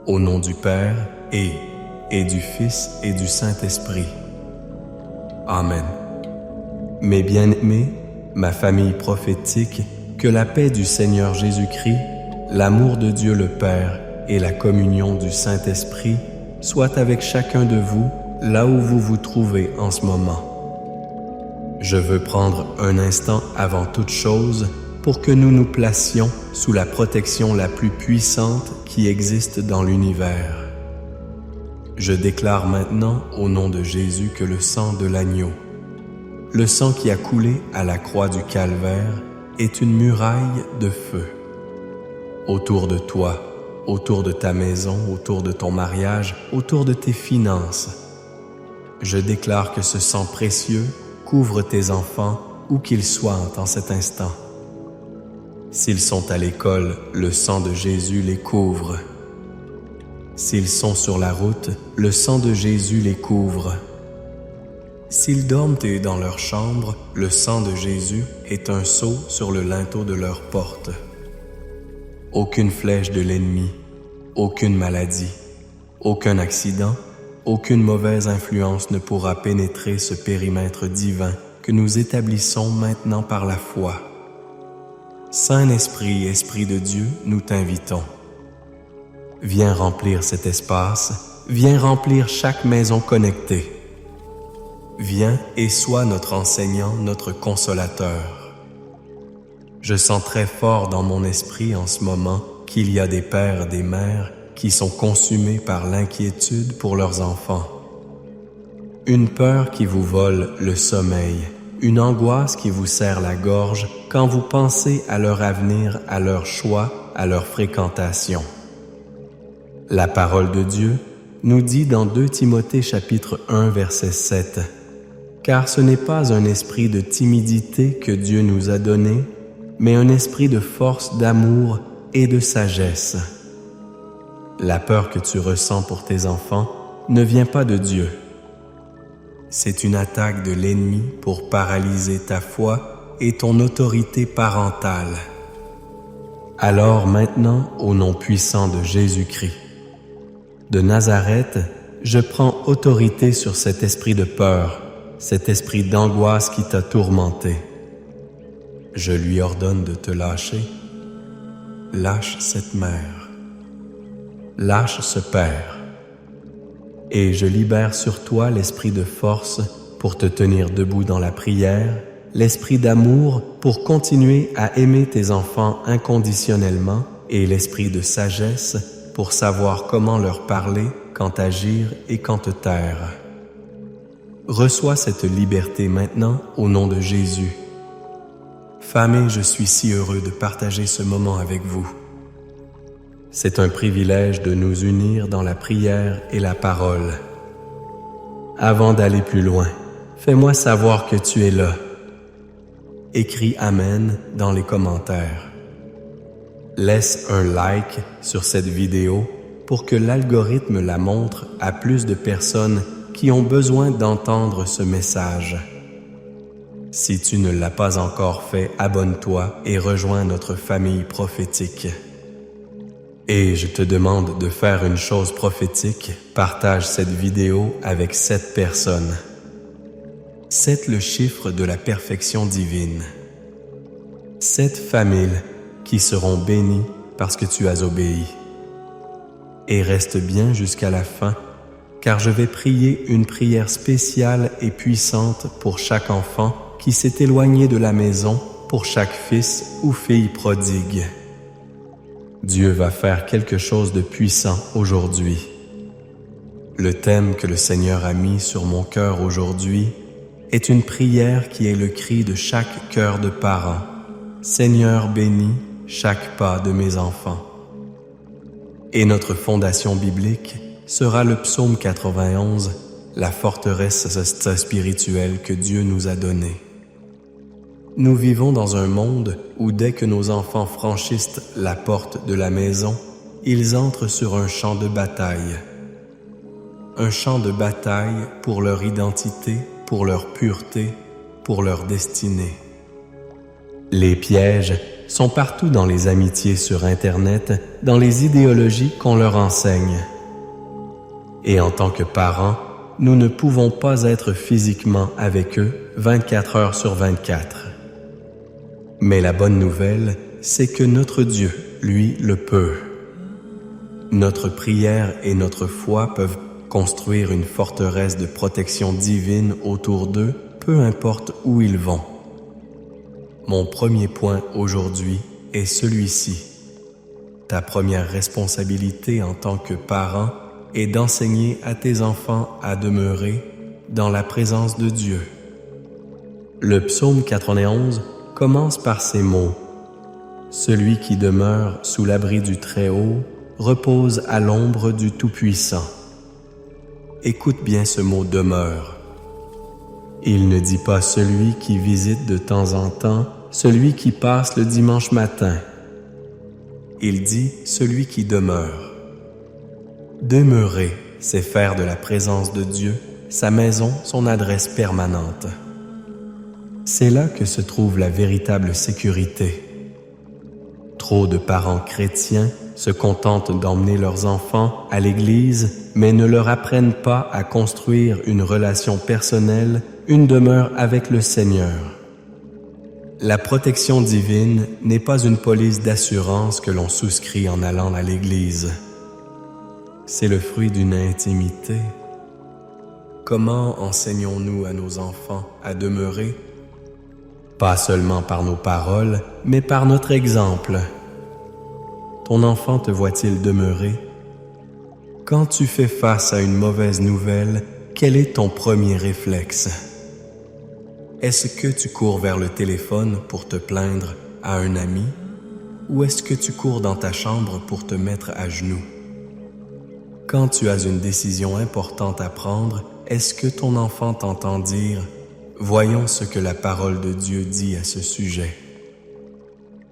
Au nom du Père et du Fils et du Saint-Esprit. Amen. Mes bien-aimés, ma famille prophétique, que la paix du Seigneur Jésus-Christ, l'amour de Dieu le Père et la communion du Saint-Esprit soient avec chacun de vous là où vous vous trouvez en ce moment. Je veux prendre un instant avant toute chose pour que nous nous placions sous la protection la plus puissante qui existe dans l'univers. Je déclare maintenant au nom de Jésus que le sang de l'agneau, le sang qui a coulé à la croix du Calvaire, est une muraille de feu. Autour de toi, autour de ta maison, autour de ton mariage, autour de tes finances, je déclare que ce sang précieux couvre tes enfants où qu'ils soient en cet instant. S'ils sont à l'école, le sang de Jésus les couvre. S'ils sont sur la route, le sang de Jésus les couvre. S'ils dorment dans leur chambre, le sang de Jésus est un sceau sur le linteau de leur porte. Aucune flèche de l'ennemi, aucune maladie, aucun accident, aucune mauvaise influence ne pourra pénétrer ce périmètre divin que nous établissons maintenant par la foi. Saint-Esprit, Esprit de Dieu, nous t'invitons. Viens remplir cet espace, viens remplir chaque maison connectée. Viens et sois notre enseignant, notre consolateur. Je sens très fort dans mon esprit en ce moment qu'il y a des pères et des mères qui sont consumés par l'inquiétude pour leurs enfants. Une peur qui vous vole le sommeil, une angoisse qui vous serre la gorge quand vous pensez à leur avenir, à leur choix, à leur fréquentation. La parole de Dieu nous dit dans 2 Timothée chapitre 1 verset 7 « Car ce n'est pas un esprit de timidité que Dieu nous a donné, mais un esprit de force, d'amour et de sagesse. » La peur que tu ressens pour tes enfants ne vient pas de Dieu. C'est une attaque de l'ennemi pour paralyser ta foi et ton autorité parentale. Alors maintenant, au nom puissant de Jésus-Christ, de Nazareth, je prends autorité sur cet esprit de peur, cet esprit d'angoisse qui t'a tourmenté. Je lui ordonne de te lâcher. Lâche cette mère. Lâche ce père. Et je libère sur toi l'esprit de force pour te tenir debout dans la prière, l'esprit d'amour pour continuer à aimer tes enfants inconditionnellement et l'esprit de sagesse pour savoir comment leur parler, quand agir et quand te taire. Reçois cette liberté maintenant au nom de Jésus. Famille, je suis si heureux de partager ce moment avec vous. C'est un privilège de nous unir dans la prière et la parole. Avant d'aller plus loin, fais-moi savoir que tu es là. Écris Amen dans les commentaires. Laisse un like sur cette vidéo pour que l'algorithme la montre à plus de personnes qui ont besoin d'entendre ce message. Si tu ne l'as pas encore fait, abonne-toi et rejoins notre famille prophétique. Et je te demande de faire une chose prophétique, partage cette vidéo avec 7 personnes. 7 le chiffre de la perfection divine. 7 familles qui seront bénies parce que tu as obéi. Et reste bien jusqu'à la fin, car je vais prier une prière spéciale et puissante pour chaque enfant qui s'est éloigné de la maison, pour chaque fils ou fille prodigue. Dieu va faire quelque chose de puissant aujourd'hui. Le thème que le Seigneur a mis sur mon cœur aujourd'hui est une prière qui est le cri de chaque cœur de parent. Seigneur, bénis chaque pas de mes enfants. Et notre fondation biblique sera le psaume 91, la forteresse spirituelle que Dieu nous a donnée. Nous vivons dans un monde où dès que nos enfants franchissent la porte de la maison, ils entrent sur un champ de bataille. Un champ de bataille pour leur identité, pour leur pureté, pour leur destinée. Les pièges sont partout dans les amitiés sur Internet, dans les idéologies qu'on leur enseigne. Et en tant que parents, nous ne pouvons pas être physiquement avec eux 24 heures sur 24. Mais la bonne nouvelle, c'est que notre Dieu, lui, le peut. Notre prière et notre foi peuvent construire une forteresse de protection divine autour d'eux, peu importe où ils vont. Mon premier point aujourd'hui est celui-ci. Ta première responsabilité en tant que parent est d'enseigner à tes enfants à demeurer dans la présence de Dieu. Le psaume 91 commence par ces mots. Celui qui demeure sous l'abri du Très-Haut repose à l'ombre du Tout-Puissant. Écoute bien ce mot « demeure ». Il ne dit pas celui qui visite de temps en temps, celui qui passe le dimanche matin. Il dit celui qui demeure. Demeurer, c'est faire de la présence de Dieu sa maison, son adresse permanente. C'est là que se trouve la véritable sécurité. Trop de parents chrétiens se contentent d'emmener leurs enfants à l'église, mais ne leur apprennent pas à construire une relation personnelle, une demeure avec le Seigneur. La protection divine n'est pas une police d'assurance que l'on souscrit en allant à l'église. C'est le fruit d'une intimité. Comment enseignons-nous à nos enfants à demeurer? Pas seulement par nos paroles, mais par notre exemple. Ton enfant te voit-il demeurer? Quand tu fais face à une mauvaise nouvelle, quel est ton premier réflexe? Est-ce que tu cours vers le téléphone pour te plaindre à un ami? Ou est-ce que tu cours dans ta chambre pour te mettre à genoux? Quand tu as une décision importante à prendre, est-ce que ton enfant t'entend dire « Voyons ce que la parole de Dieu dit à ce sujet ».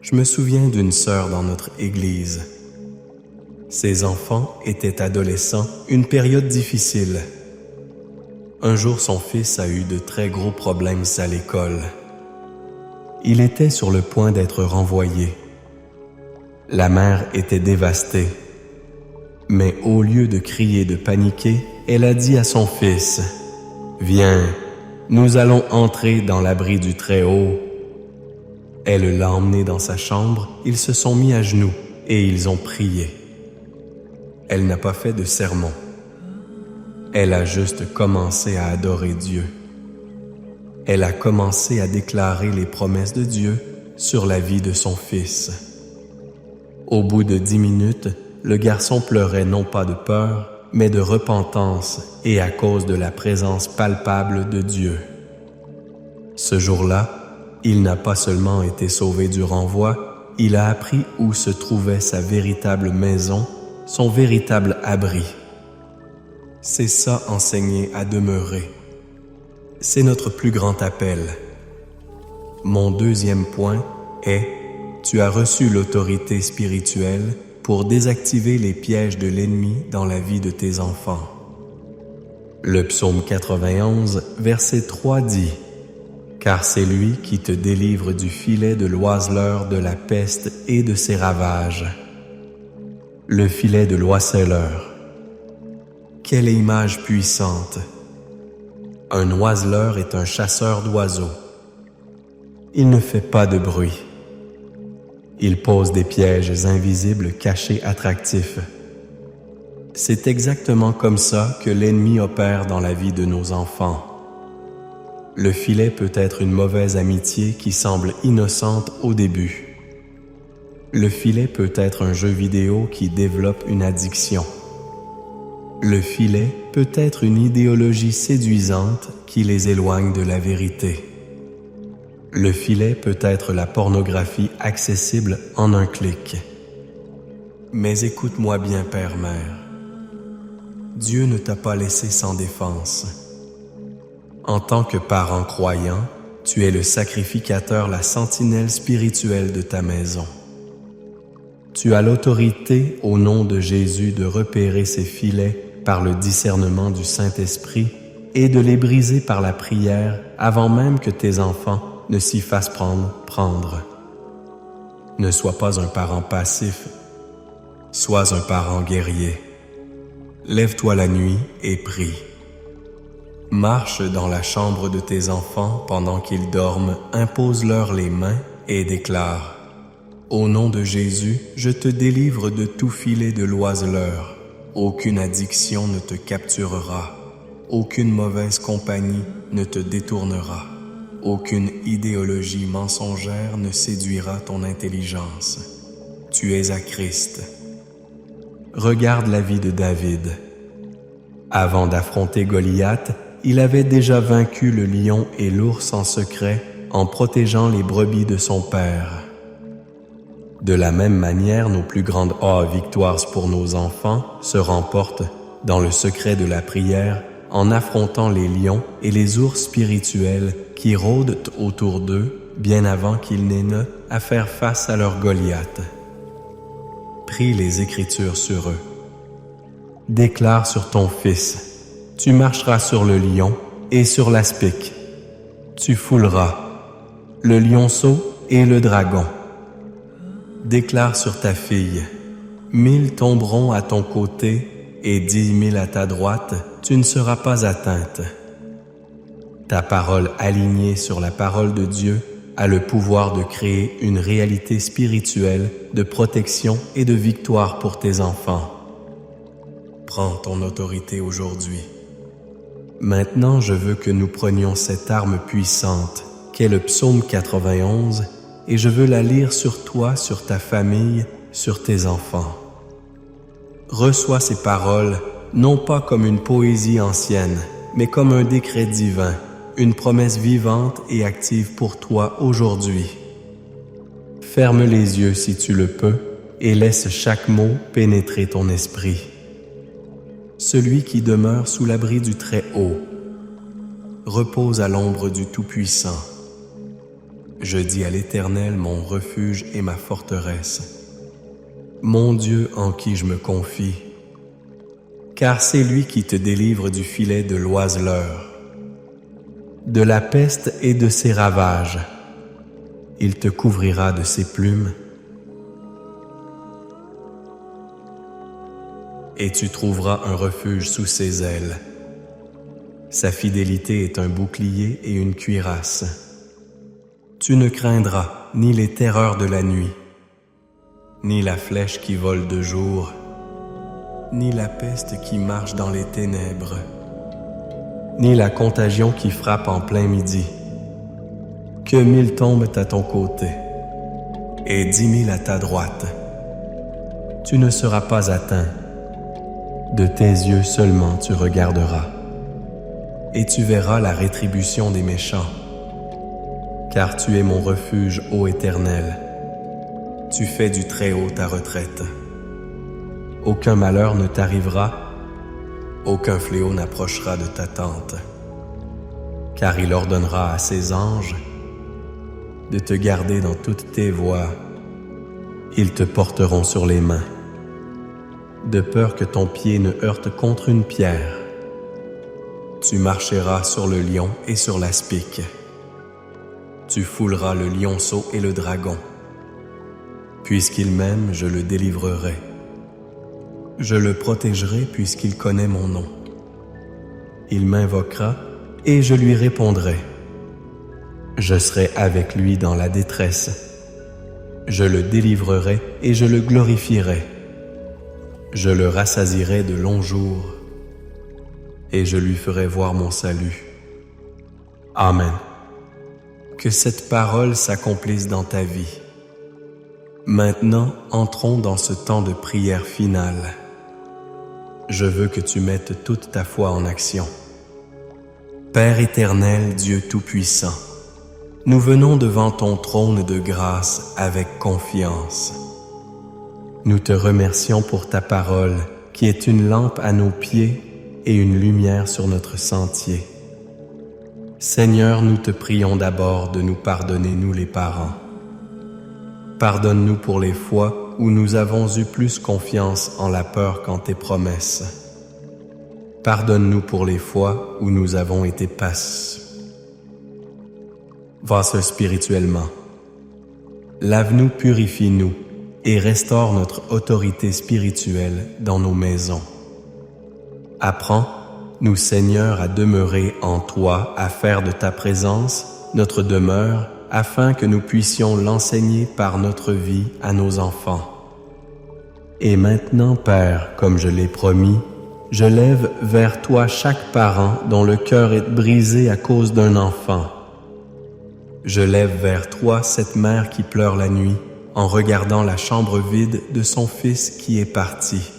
Je me souviens d'une sœur dans notre église. Ses enfants étaient adolescents, une période difficile. Un jour, son fils a eu de très gros problèmes à l'école. Il était sur le point d'être renvoyé. La mère était dévastée. Mais au lieu de crier et de paniquer, elle a dit à son fils « Viens, nous allons entrer dans l'abri du Très-Haut. » Elle l'a emmené dans sa chambre, ils se sont mis à genoux et ils ont prié. Elle n'a pas fait de sermon. Elle a juste commencé à adorer Dieu. Elle a commencé à déclarer les promesses de Dieu sur la vie de son fils. Au bout de 10 minutes, le garçon pleurait non pas de peur, mais de repentance et à cause de la présence palpable de Dieu. Ce jour-là, il n'a pas seulement été sauvé du renvoi, il a appris où se trouvait sa véritable maison, son véritable abri. C'est ça enseigner à demeurer. C'est notre plus grand appel. Mon deuxième point est « Tu as reçu l'autorité spirituelle pour désactiver les pièges de l'ennemi dans la vie de tes enfants. » Le psaume 91, verset 3 dit « Car c'est lui qui te délivre du filet de l'oiseleur de la peste et de ses ravages. » Le filet de l'oiseleur. Quelle image puissante! Un oiseleur est un chasseur d'oiseaux. Il ne fait pas de bruit. Il pose des pièges invisibles cachés attractifs. C'est exactement comme ça que l'ennemi opère dans la vie de nos enfants. Le filet peut être une mauvaise amitié qui semble innocente au début. Le filet peut être un jeu vidéo qui développe une addiction. Le filet peut être une idéologie séduisante qui les éloigne de la vérité. Le filet peut être la pornographie accessible en un clic. Mais écoute-moi bien, Père-Mère. Dieu ne t'a pas laissé sans défense. En tant que parent croyant, tu es le sacrificateur, la sentinelle spirituelle de ta maison. Tu as l'autorité au nom de Jésus de repérer ces filets par le discernement du Saint-Esprit et de les briser par la prière avant même que tes enfants ne s'y fasse prendre. Ne sois pas un parent passif, sois un parent guerrier. Lève-toi la nuit et prie. Marche dans la chambre de tes enfants pendant qu'ils dorment, impose-leur les mains et déclare: Au nom de Jésus, je te délivre de tout filet de l'oiseleur. Aucune addiction ne te capturera. Aucune mauvaise compagnie ne te détournera. Aucune idéologie mensongère ne séduira ton intelligence. Tu es à Christ. Regarde la vie de David. Avant d'affronter Goliath, il avait déjà vaincu le lion et l'ours en secret en protégeant les brebis de son père. De la même manière, nos plus grandes victoires pour nos enfants se remportent dans le secret de la prière en affrontant les lions et les ours spirituels qui rôdent autour d'eux bien avant qu'ils n'aient à faire face à leur Goliath. Prie les Écritures sur eux. Déclare sur ton fils: Tu marcheras sur le lion et sur l'aspic. Tu fouleras le lionceau et le dragon. Déclare sur ta fille: 1000 tomberont à ton côté et 10 000 à ta droite, tu ne seras pas atteinte. Ta parole alignée sur la parole de Dieu a le pouvoir de créer une réalité spirituelle de protection et de victoire pour tes enfants. Prends ton autorité aujourd'hui. Maintenant, je veux que nous prenions cette arme puissante qu'est le psaume 91 et je veux la lire sur toi, sur ta famille, sur tes enfants. Reçois ces paroles non pas comme une poésie ancienne, mais comme un décret divin, une promesse vivante et active pour toi aujourd'hui. Ferme les yeux si tu le peux et laisse chaque mot pénétrer ton esprit. Celui qui demeure sous l'abri du Très-Haut repose à l'ombre du Tout-Puissant. Je dis à l'Éternel mon refuge et ma forteresse, mon Dieu en qui je me confie, car c'est lui qui te délivre du filet de l'oiseleur, de la peste et de ses ravages. Il te couvrira de ses plumes et tu trouveras un refuge sous ses ailes. Sa fidélité est un bouclier et une cuirasse. Tu ne craindras ni les terreurs de la nuit, ni la flèche qui vole de jour, ni la peste qui marche dans les ténèbres, ni la contagion qui frappe en plein midi. Que 1000 tombent à ton côté et 10 000 à ta droite, tu ne seras pas atteint. De tes yeux seulement tu regarderas, et tu verras la rétribution des méchants. Car tu es mon refuge, ô Éternel. Tu fais du Très-Haut ta retraite. Aucun malheur ne t'arrivera, aucun fléau n'approchera de ta tente. Car il ordonnera à ses anges de te garder dans toutes tes voies. Ils te porteront sur les mains, de peur que ton pied ne heurte contre une pierre. Tu marcheras sur le lion et sur l'aspic. Tu fouleras le lionceau et le dragon. Puisqu'il m'aime, je le délivrerai. Je le protégerai puisqu'il connaît mon nom. Il m'invoquera et je lui répondrai. Je serai avec lui dans la détresse. Je le délivrerai et je le glorifierai. Je le rassasierai de longs jours et je lui ferai voir mon salut. Amen. Que cette parole s'accomplisse dans ta vie. Maintenant, entrons dans ce temps de prière finale. Je veux que tu mettes toute ta foi en action. Père éternel, Dieu Tout-Puissant, nous venons devant ton trône de grâce avec confiance. Nous te remercions pour ta parole qui est une lampe à nos pieds et une lumière sur notre sentier. Seigneur, nous te prions d'abord de nous pardonner, nous les parents. Pardonne-nous pour les fois où nous avons eu plus confiance en la peur qu'en tes promesses. Pardonne-nous pour les fois où nous avons été va-se spirituellement. Lave-nous, purifie-nous et restaure notre autorité spirituelle dans nos maisons. Apprends-nous, Seigneur, à demeurer en toi, à faire de ta présence notre demeure, afin que nous puissions l'enseigner par notre vie à nos enfants. Et maintenant, Père, comme je l'ai promis, je lève vers toi chaque parent dont le cœur est brisé à cause d'un enfant. Je lève vers toi cette mère qui pleure la nuit en regardant la chambre vide de son fils qui est parti.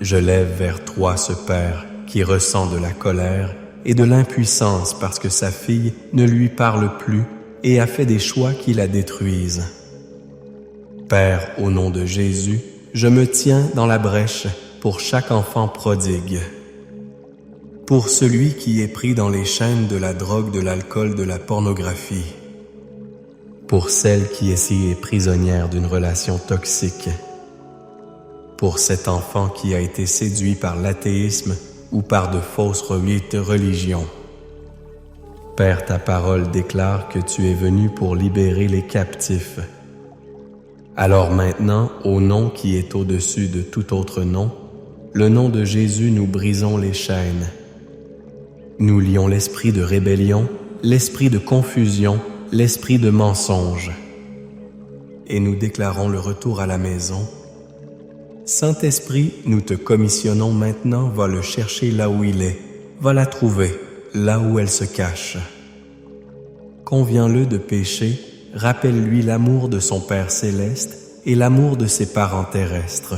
Je lève vers toi ce père qui ressent de la colère et de l'impuissance parce que sa fille ne lui parle plus et a fait des choix qui la détruisent. Père, au nom de Jésus, je me tiens dans la brèche pour chaque enfant prodigue, pour celui qui est pris dans les chaînes de la drogue, de l'alcool, de la pornographie, pour celle qui est prisonnière d'une relation toxique, pour cet enfant qui a été séduit par l'athéisme ou par de fausses religions. Père, ta parole déclare que tu es venu pour libérer les captifs. Alors maintenant, au nom qui est au-dessus de tout autre nom, le nom de Jésus, nous brisons les chaînes. Nous lions l'esprit de rébellion, l'esprit de confusion, l'esprit de mensonge. Et nous déclarons le retour à la maison. Saint-Esprit, nous te commissionnons maintenant, va le chercher là où il est, va la trouver, là où elle se cache. Conviens-le de pécher, rappelle-lui l'amour de son Père céleste et l'amour de ses parents terrestres.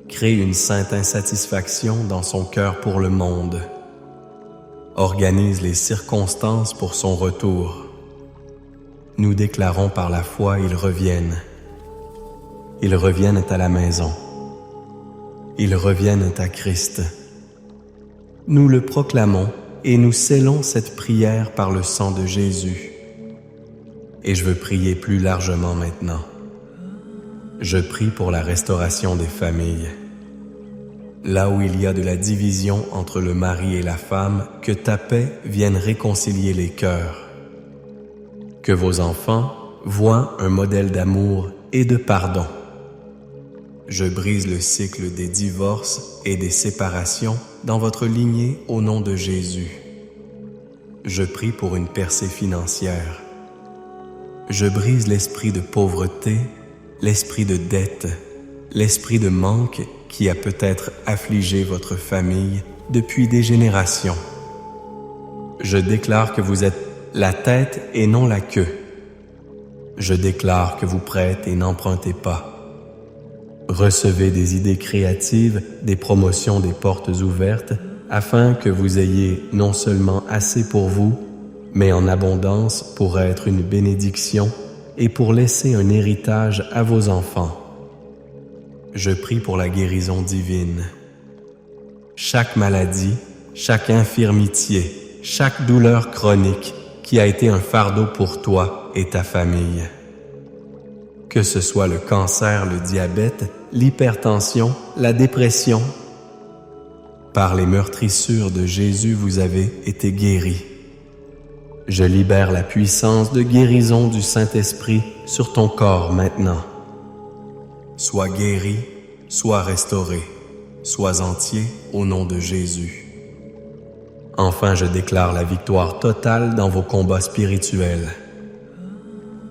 Crée une sainte insatisfaction dans son cœur pour le monde. Organise les circonstances pour son retour. Nous déclarons par la foi, ils reviennent. Ils reviennent à la maison. Ils reviennent à Christ. Nous le proclamons et nous scellons cette prière par le sang de Jésus. Et je veux prier plus largement maintenant. Je prie pour la restauration des familles. Là où il y a de la division entre le mari et la femme, que ta paix vienne réconcilier les cœurs. Que vos enfants voient un modèle d'amour et de pardon. Je brise le cycle des divorces et des séparations dans votre lignée au nom de Jésus. Je prie pour une percée financière. Je brise l'esprit de pauvreté, l'esprit de dette, l'esprit de manque qui a peut-être affligé votre famille depuis des générations. Je déclare que vous êtes la tête et non la queue. Je déclare que vous prêtez et n'empruntez pas. Recevez des idées créatives, des promotions, des portes ouvertes, afin que vous ayez non seulement assez pour vous, mais en abondance pour être une bénédiction et pour laisser un héritage à vos enfants. Je prie pour la guérison divine. Chaque maladie, chaque infirmité, chaque douleur chronique qui a été un fardeau pour toi et ta famille. Que ce soit le cancer, le diabète, l'hypertension, la dépression, par les meurtrissures de Jésus, vous avez été guéris. Je libère la puissance de guérison du Saint-Esprit sur ton corps maintenant. Sois guéri, sois restauré, sois entier au nom de Jésus. Enfin, je déclare la victoire totale dans vos combats spirituels.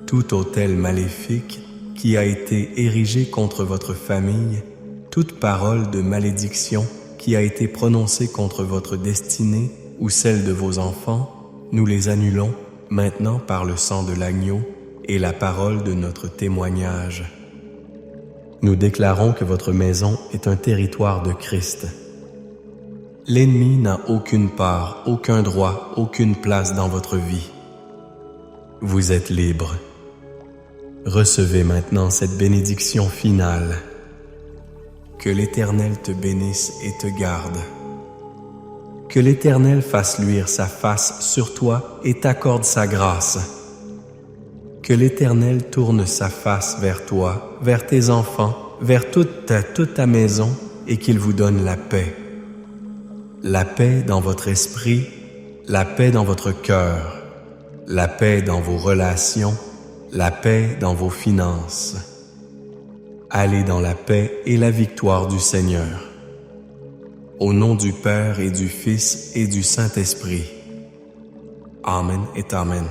Tout autel maléfique qui a été érigé contre votre famille, toute parole de malédiction qui a été prononcée contre votre destinée ou celle de vos enfants, nous les annulons maintenant par le sang de l'agneau et la parole de notre témoignage. Nous déclarons que votre maison est un territoire de Christ. L'ennemi n'a aucune part, aucun droit, aucune place dans votre vie. Vous êtes libre. Recevez maintenant cette bénédiction finale. Que l'Éternel te bénisse et te garde. Que l'Éternel fasse luire sa face sur toi et t'accorde sa grâce. Que l'Éternel tourne sa face vers toi, vers tes enfants, vers toute ta maison et qu'il vous donne la paix. La paix dans votre esprit, la paix dans votre cœur, la paix dans vos relations, la paix dans vos finances. Allez dans la paix et la victoire du Seigneur. Au nom du Père et du Fils et du Saint-Esprit. Amen et Amen.